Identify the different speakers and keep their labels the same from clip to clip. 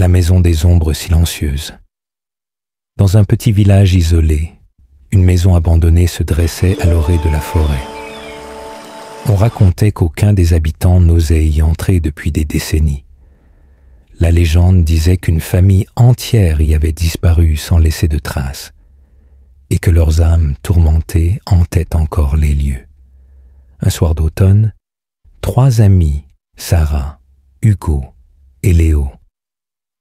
Speaker 1: la maison des ombres silencieuses. Dans un petit village isolé, une maison abandonnée se dressait à l'orée de la forêt. On racontait qu'aucun des habitants n'osait y entrer depuis des décennies. La légende disait qu'une famille entière y avait disparu sans laisser de traces, et que leurs âmes tourmentées hantaient encore les lieux. Un soir d'automne, 3 amis, Sarah, Hugo et Léo,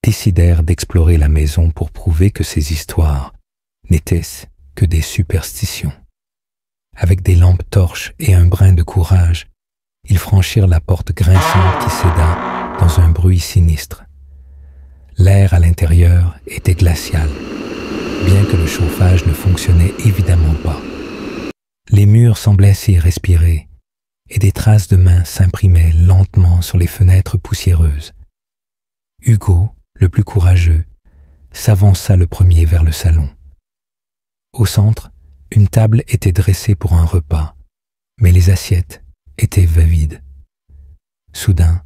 Speaker 1: décidèrent d'explorer la maison pour prouver que ces histoires n'étaient que des superstitions. Avec des lampes torches et un brin de courage, ils franchirent la porte grinçante qui céda dans un bruit sinistre. L'air à l'intérieur était glacial, bien que le chauffage ne fonctionnait évidemment pas. Les murs semblaient s'y respirer, et des traces de mains s'imprimaient lentement sur les fenêtres poussiéreuses. Hugo, le plus courageux, s'avança le premier vers le salon. Au centre, une table était dressée pour un repas, mais les assiettes étaient vides. Soudain,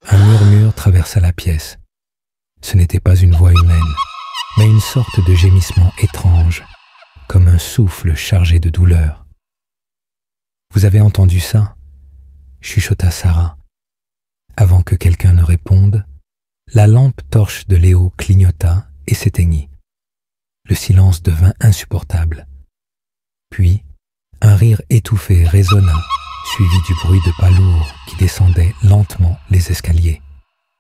Speaker 1: un murmure traversa la pièce. Ce n'était pas une voix humaine, mais une sorte de gémissement étrange, comme un souffle chargé de douleur. « Vous avez entendu ça ?» chuchota Sarah. Avant que quelqu'un ne réponde, la lampe torche de Léo clignota et s'éteignit. Le silence devint insupportable. Puis, un rire étouffé résonna, suivi du bruit de pas lourds qui descendaient lentement les escaliers.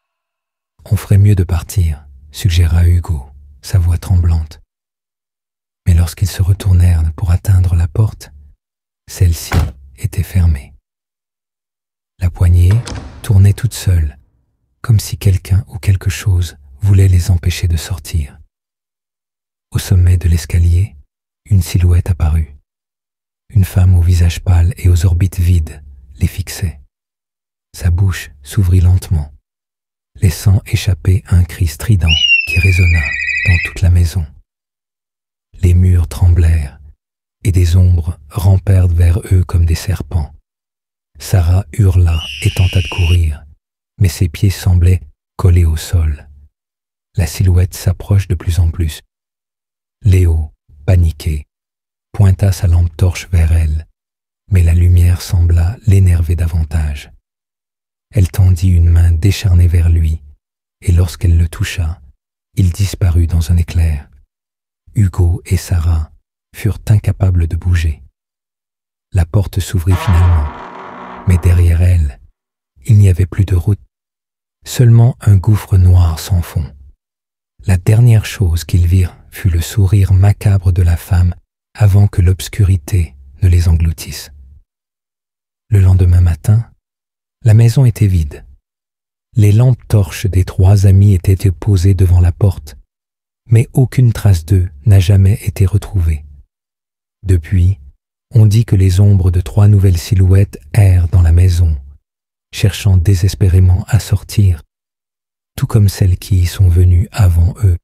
Speaker 1: « On ferait mieux de partir », suggéra Hugo, sa voix tremblante. Mais lorsqu'ils se retournèrent pour atteindre la porte, celle-ci était fermée. La poignée tournait toute seule, comme si quelqu'un ou quelque chose voulait les empêcher de sortir. Au sommet de l'escalier, une silhouette apparut. Une femme au visage pâle et aux orbites vides les fixait. Sa bouche s'ouvrit lentement, laissant échapper un cri strident qui résonna dans toute la maison. Les murs tremblèrent et des ombres rampèrent vers eux comme des serpents. Sarah hurla et tenta de courir, mais ses pieds semblaient collés au sol. La silhouette s'approche de plus en plus. Léo, paniqué, pointa sa lampe torche vers elle, mais la lumière sembla l'énerver davantage. Elle tendit une main décharnée vers lui, et lorsqu'elle le toucha, il disparut dans un éclair. Hugo et Sarah furent incapables de bouger. La porte s'ouvrit finalement, mais derrière elle, il n'y avait plus de route, seulement un gouffre noir sans fond. La dernière chose qu'ils virent fut le sourire macabre de la femme avant que l'obscurité ne les engloutisse. Le lendemain matin, la maison était vide. Les lampes torches des 3 amis étaient posées devant la porte, mais aucune trace d'eux n'a jamais été retrouvée. Depuis, on dit que les ombres de 3 nouvelles silhouettes errent dans la maison, cherchant désespérément à sortir, tout comme celles qui y sont venues avant eux.